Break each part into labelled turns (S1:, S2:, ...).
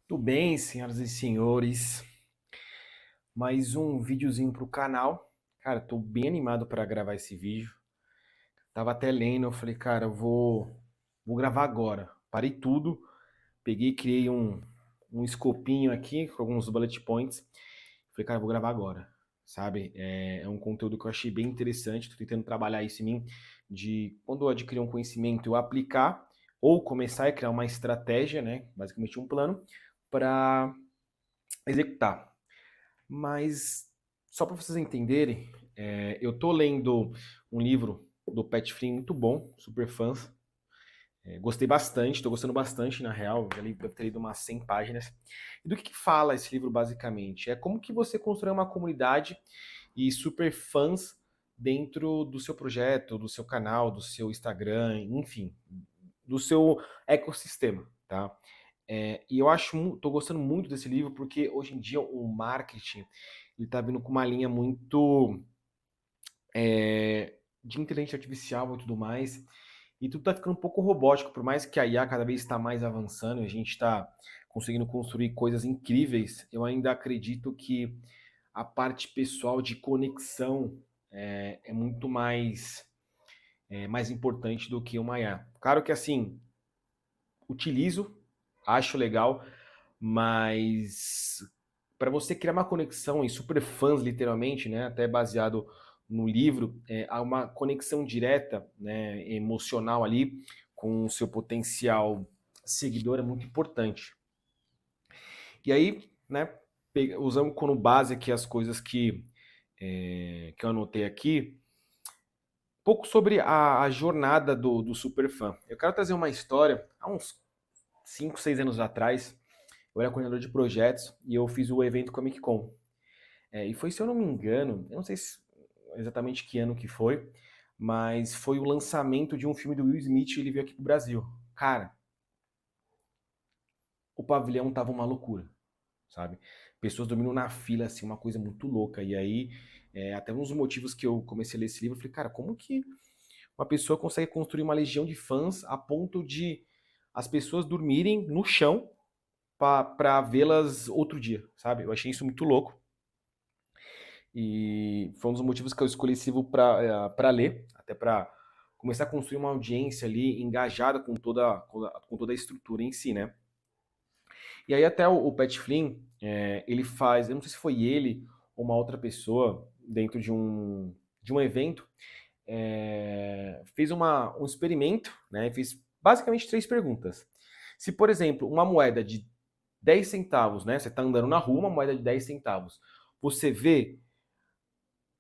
S1: Tudo bem, senhoras e senhores? Mais um videozinho pro canal. Cara, tô bem animado para gravar esse vídeo. Tava até lendo, eu falei, cara, eu vou gravar agora. Parei tudo, peguei, e criei um escopinho aqui com alguns bullet points. Falei, cara, eu vou gravar agora, sabe? É um conteúdo que eu achei bem interessante. Tô tentando trabalhar isso em mim, de quando eu adquirir um conhecimento, eu aplicar ou começar a criar uma estratégia, né? Basicamente um plano para executar. Mas só para vocês entenderem, eu tô lendo um livro do Pat Flynn muito bom, super fãs. Gostei bastante, tô gostando bastante, na real. Já li, deve ter lido umas 100 páginas. E do que fala esse livro, basicamente? É como que você constrói uma comunidade e super fãs dentro do seu projeto, do seu canal, do seu Instagram, enfim, do seu ecossistema, tá? E eu acho, tô gostando muito desse livro porque hoje em dia o marketing ele tá vindo com uma linha muito de inteligência artificial e tudo mais, e tudo tá ficando um pouco robótico, por mais que a IA cada vez está mais avançando e a gente está conseguindo construir coisas incríveis, eu ainda acredito que a parte pessoal de conexão é muito mais importante do que uma IA. Claro que assim, utilizo, acho legal, mas para você criar uma conexão e super fãs, literalmente, né, até baseado no livro, há uma conexão direta, né, emocional ali com o seu potencial seguidor é muito importante. E aí, né, usando como base aqui as coisas que eu anotei aqui, um pouco sobre a jornada do super fã. Eu quero trazer uma história, há uns 5, 6 anos atrás, eu era coordenador de projetos e eu fiz o evento Comic Con. E foi, se eu não me engano, eu não sei exatamente que ano que foi, mas foi o lançamento de um filme do Will Smith e ele veio aqui pro Brasil. Cara, o pavilhão tava uma loucura, sabe? Pessoas dormindo na fila, assim, uma coisa muito louca. E aí, até um dos motivos que eu comecei a ler esse livro, eu falei, cara, como que uma pessoa consegue construir uma legião de fãs a ponto de as pessoas dormirem no chão para vê-las outro dia, sabe? Eu achei isso muito louco. E foi um dos motivos que eu escolhi esse livro para ler, até para começar a construir uma audiência ali engajada com toda a estrutura em si, né? E aí até o Pat Flynn, ele faz, eu não sei se foi ele ou uma outra pessoa dentro de um evento, fez um experimento, né? Fez basicamente três perguntas. Se, por exemplo, uma moeda de 10 centavos, né? Você está andando na rua, uma moeda de 10 centavos, você vê,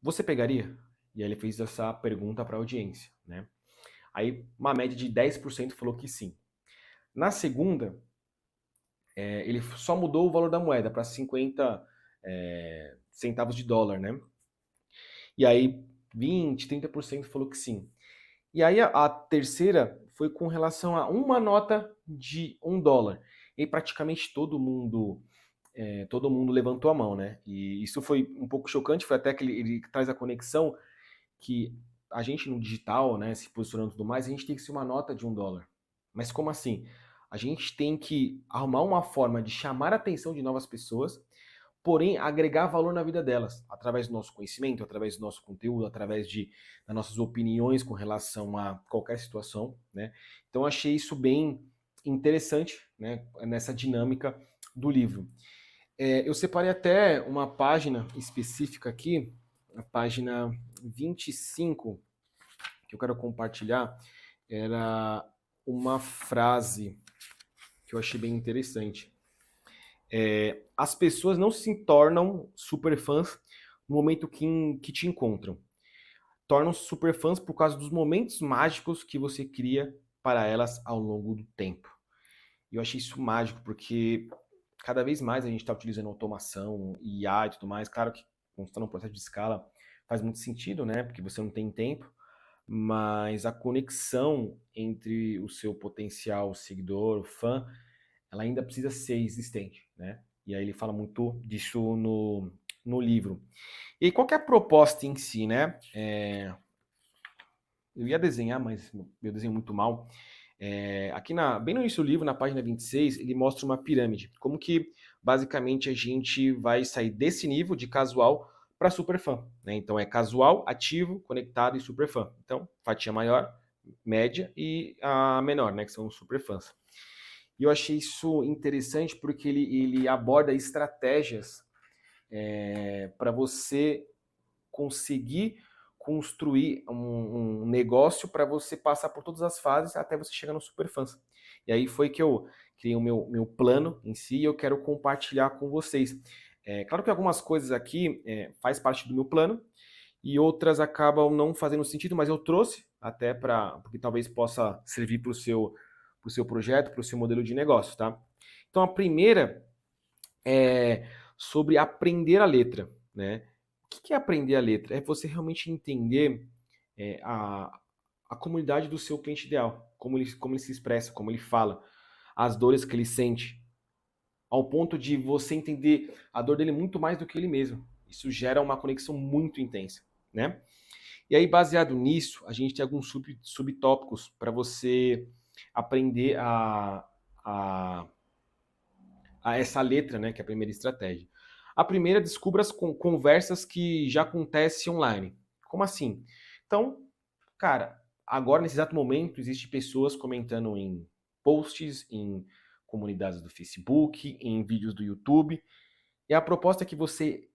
S1: você pegaria? E aí ele fez essa pergunta para a audiência, né? Aí uma média de 10% falou que sim. Na segunda, ele só mudou o valor da moeda para 50 centavos de dólar, né? E aí 20, 30% falou que sim. E aí a terceira foi com relação a uma nota de US$ 1. E aí praticamente todo mundo levantou a mão, né? E isso foi um pouco chocante, foi até que ele traz a conexão que a gente no digital, né, se posicionando e tudo mais, a gente tem que ser uma nota de US$ 1. Mas como assim? A gente tem que arrumar uma forma de chamar a atenção de novas pessoas, porém agregar valor na vida delas, através do nosso conhecimento, através do nosso conteúdo, através das nossas opiniões com relação a qualquer situação, né? Então achei isso bem interessante, né, nessa dinâmica do livro. Eu separei até uma página específica aqui, a página 25, que eu quero compartilhar, era uma frase que eu achei bem interessante. As pessoas não se tornam superfãs no momento que te encontram. Tornam-se superfãs por causa dos momentos mágicos que você cria para elas ao longo do tempo. E eu achei isso mágico, porque cada vez mais a gente está utilizando automação, IA e tudo mais. Claro que, quando está num processo de escala, faz muito sentido, né? Porque você não tem tempo, mas a conexão entre o seu potencial seguidor, o fã, ela ainda precisa ser existente, né? E aí ele fala muito disso no livro. E aí, qual que é a proposta em si, né? Eu ia desenhar, mas eu desenho muito mal. Aqui bem no início do livro, na página 26, ele mostra uma pirâmide. Como que, basicamente, a gente vai sair desse nível de casual para superfã, né? Então, é casual, ativo, conectado e superfã. Então, fatia maior, média e a menor, né? Que são os superfãs. E eu achei isso interessante porque ele aborda estratégias para você conseguir construir um negócio para você passar por todas as fases até você chegar no Superfãs. E aí foi que eu criei o meu plano em si e eu quero compartilhar com vocês. Claro que algumas coisas aqui faz parte do meu plano e outras acabam não fazendo sentido, mas eu trouxe até porque talvez possa servir para o seu projeto, para o seu modelo de negócio, tá? Então a primeira é sobre aprender a letra, né? O que é aprender a letra? É você realmente entender a comunidade do seu cliente ideal, como ele se expressa, como ele fala, as dores que ele sente, ao ponto de você entender a dor dele muito mais do que ele mesmo. Isso gera uma conexão muito intensa, né? E aí, baseado nisso, a gente tem alguns subtópicos para você aprender a, a essa letra, né, que é a primeira estratégia. A primeira, descubra as conversas que já acontecem online. Como assim? Então, cara, agora nesse exato momento existe pessoas comentando em posts, em comunidades do Facebook, em vídeos do YouTube. E a proposta é que você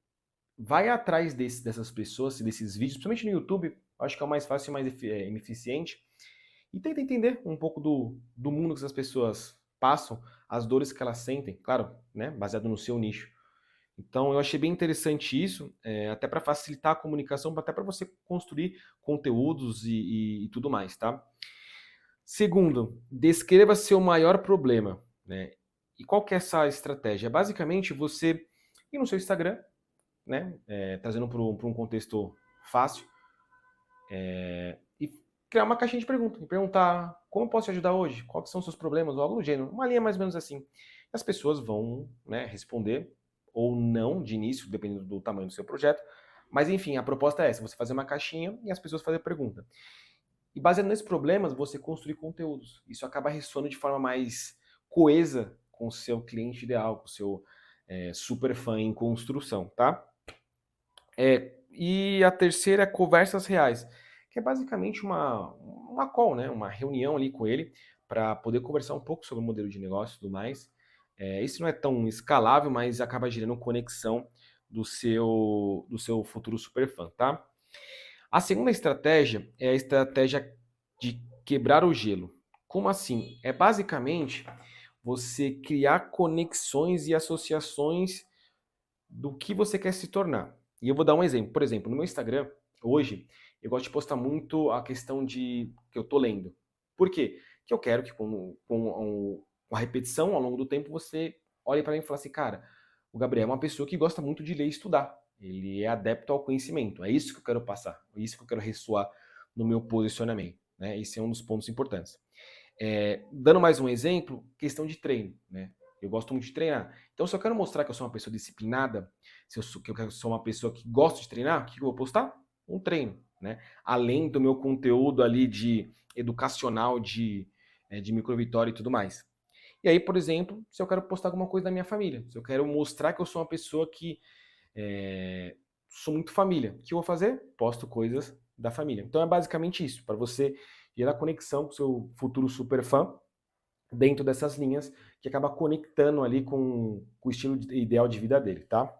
S1: vai atrás dessas pessoas, desses vídeos, principalmente no YouTube, acho que é o mais fácil e mais eficiente, e tenta entender um pouco do mundo que essas pessoas passam, as dores que elas sentem, claro, né, baseado no seu nicho. Então, eu achei bem interessante isso, até para facilitar a comunicação, até para você construir conteúdos e tudo mais, tá? Segundo, descreva seu maior problema, né? E qual que é essa estratégia? Basicamente, você ir no seu Instagram, né, trazendo para um contexto fácil, e criar uma caixinha de perguntas, e perguntar como eu posso te ajudar hoje, quais são os seus problemas, ou algo do gênero, uma linha mais ou menos assim. As pessoas vão, né, responder ou não de início, dependendo do tamanho do seu projeto, mas enfim, a proposta é essa, você fazer uma caixinha e as pessoas fazerem pergunta. E baseado nesses problemas, você construir conteúdos. Isso acaba ressoando de forma mais coesa com o seu cliente ideal, com o seu super fã em construção, tá? E a terceira é conversas reais, que é basicamente uma call, né? Uma reunião ali com ele para poder conversar um pouco sobre o modelo de negócio e tudo mais. Isso não é tão escalável, mas acaba gerando conexão do seu futuro superfã, tá? A segunda estratégia é a estratégia de quebrar o gelo. Como assim? É basicamente você criar conexões e associações do que você quer se tornar. E eu vou dar um exemplo. Por exemplo, no meu Instagram, hoje, eu gosto de postar muito a questão de que eu tô lendo. Por quê? Que eu quero que com a repetição ao longo do tempo você olhe para mim e fale assim, cara, o Gabriel é uma pessoa que gosta muito de ler e estudar. Ele é adepto ao conhecimento. É isso que eu quero passar. É isso que eu quero ressoar no meu posicionamento. Né? Esse é um dos pontos importantes. Dando mais um exemplo, questão de treino. Né? Eu gosto muito de treinar. Então, se eu quero mostrar que eu sou uma pessoa disciplinada, que eu sou uma pessoa que gosta de treinar, o que eu vou postar? Um treino. Né? Além do meu conteúdo ali de educacional, de microvitória e tudo mais. E aí, por exemplo, se eu quero postar alguma coisa da minha família, se eu quero mostrar que eu sou uma pessoa que sou muito família, o que eu vou fazer? Posto coisas da família. Então é basicamente isso, para você gerar conexão com o seu futuro super fã dentro dessas linhas que acaba conectando ali com o estilo ideal de vida dele, tá?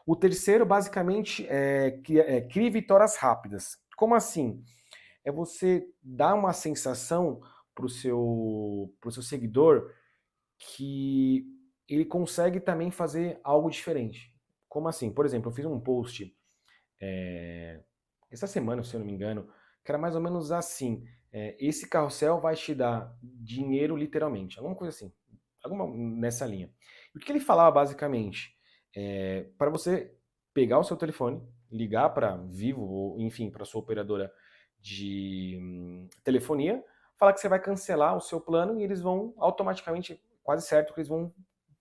S1: O terceiro, basicamente, crie vitórias rápidas. Como assim? É você dar uma sensação pro seu seguidor que ele consegue também fazer algo diferente. Como assim? Por exemplo, eu fiz um post essa semana, se eu não me engano, que era mais ou menos assim. Esse carrossel vai te dar dinheiro literalmente. Alguma coisa assim. Alguma nessa linha. E o que ele falava basicamente? Para você pegar o seu telefone, ligar para Vivo, ou enfim, para sua operadora de telefonia, falar que você vai cancelar o seu plano e eles vão automaticamente, quase certo, que eles vão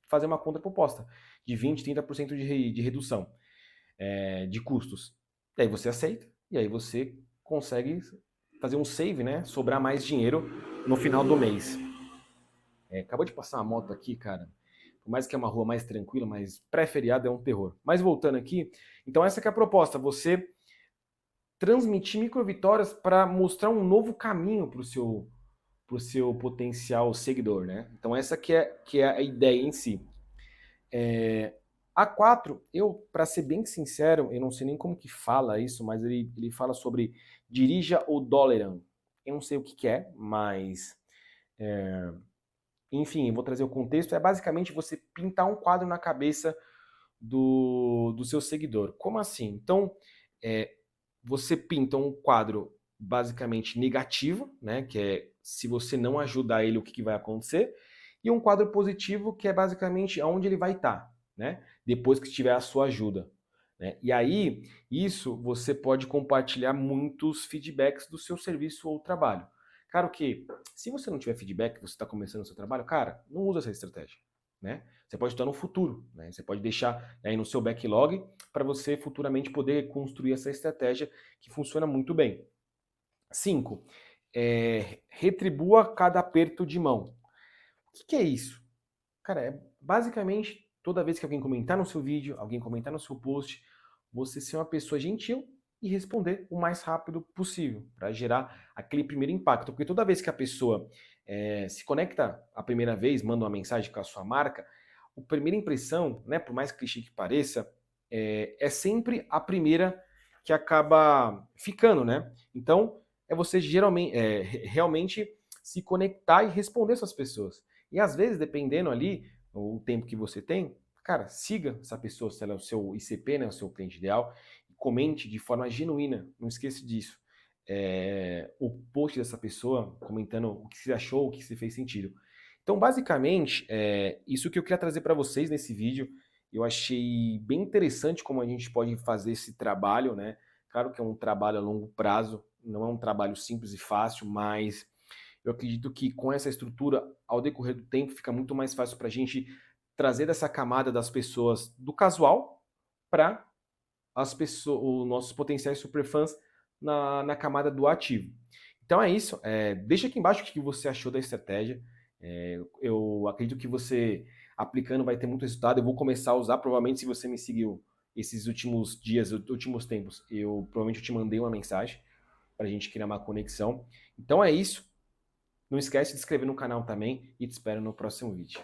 S1: fazer uma contraproposta de 20, 30% de redução de custos. E aí você aceita, e aí você consegue fazer um save, né? Sobrar mais dinheiro no final do mês. Acabou de passar uma moto aqui, cara. Por mais que é uma rua mais tranquila, mas pré-feriado é um terror. Mas voltando aqui, então essa que é a proposta, você transmitir microvitórias para mostrar um novo caminho para o seu potencial seguidor, né? Então essa que é a ideia em si. A 4, eu, para ser bem sincero, eu não sei nem como que fala isso, mas ele fala sobre dirija o Dólaran. Eu não sei o que, que é, mas enfim, eu vou trazer o contexto. É basicamente você pintar um quadro na cabeça do seu seguidor. Como assim? Então, você pinta um quadro basicamente negativo, né? Que é se você não ajudar ele, o que, que vai acontecer. E um quadro positivo, que é basicamente aonde ele vai estar, né? Depois que tiver a sua ajuda. Né? E aí, isso você pode compartilhar muitos feedbacks do seu serviço ou trabalho. Claro que, se você não tiver feedback, você está começando o seu trabalho, cara, não usa essa estratégia. Né? Você pode estar no futuro, né? Você pode deixar aí no seu backlog para você futuramente poder construir essa estratégia que funciona muito bem. 5. Retribua cada aperto de mão. O que é isso? Cara, basicamente toda vez que alguém comentar no seu vídeo, alguém comentar no seu post, você ser uma pessoa gentil e responder o mais rápido possível, para gerar aquele primeiro impacto. Porque toda vez que a pessoa se conecta a primeira vez, manda uma mensagem com a sua marca, a primeira impressão, né, por mais clichê que pareça, é sempre a primeira que acaba ficando, né? Então, é você geralmente, realmente se conectar e responder essas pessoas. E às vezes, dependendo ali, o tempo que você tem, cara, siga essa pessoa, se ela é o seu ICP, né, o seu cliente ideal, e comente de forma genuína, não esqueça disso. O post dessa pessoa, comentando o que você achou, o que se fez sentido. Então, basicamente, isso que eu queria trazer para vocês nesse vídeo. Eu achei bem interessante como a gente pode fazer esse trabalho, né? Claro que é um trabalho a longo prazo, não é um trabalho simples e fácil, mas eu acredito que com essa estrutura, ao decorrer do tempo, fica muito mais fácil para a gente trazer dessa camada das pessoas do casual para as pessoas, os nossos potenciais superfãs na camada do ativo. Então é isso. Deixa aqui embaixo o que você achou da estratégia. Eu acredito que você aplicando vai ter muito resultado. Eu vou começar a usar, provavelmente, se você me seguiu esses últimos dias, últimos tempos, provavelmente eu te mandei uma mensagem para a gente criar uma conexão. Então é isso. Não esquece de se inscrever no canal também e te espero no próximo vídeo.